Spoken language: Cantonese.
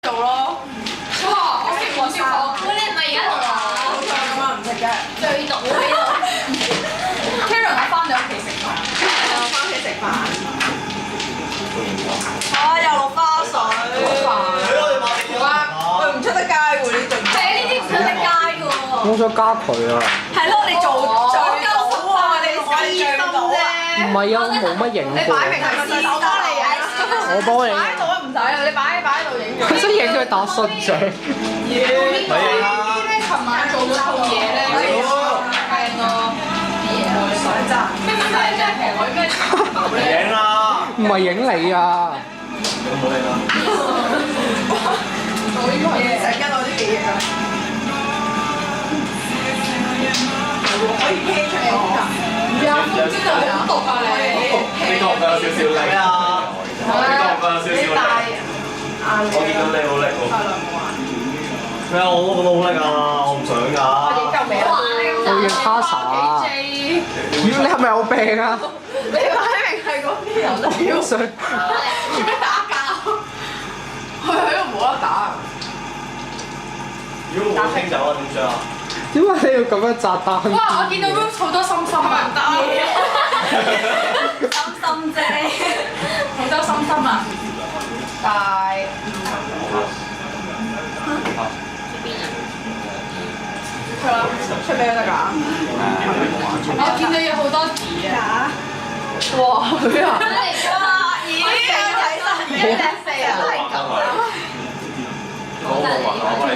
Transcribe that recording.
做咯。哇！我食黃小火鍋，你係咪而家喺度啊？咁啊唔食嘅。最毒喎呢度。Karen 我翻你屋企食飯。係啊，翻屋企食飯。啊！又落花水。我唔出得街喎呢度。係啊，呢啲唔出得街嘅喎。我想加佢啊！係咯，你做最好啊！你私心啫。唔係啊，我冇乜影你擺明係咪洗手幫你影？我幫你。擺喺度啊，唔使啦，你擺喺度影咗。佢想影佢打信仔。呢啲咧，尋晚做嗰套嘢咧，靚咯，啲嘢我哋想揸。咩咩咩？其實我應該影啦，唔係影你啊！冇影啦。我應該係成日我啲記憶啊。可以 K 出嚟㗎。有風知道好毒啊你！你覺唔覺有少少叻啊？你覺唔覺有少少叻？我見到你好叻喎。咩啊？我都覺得好叻啊！我唔想㗎。我影 Tasa 啊！你係咪有病啊？你擺明係嗰啲人都屌想做咩打交？佢喺度冇得打。如果我清走啊，點算啊？點解你要咁樣炸彈？哇！我見到 Rose 好多心心啊！心心啫，好多心心啊！大出啦，出咩都得㗎。我見到有好多字啊！哇！佢啊！嚟㗎！咦？睇晒，一隻四啊，都係咁啊！我幫你。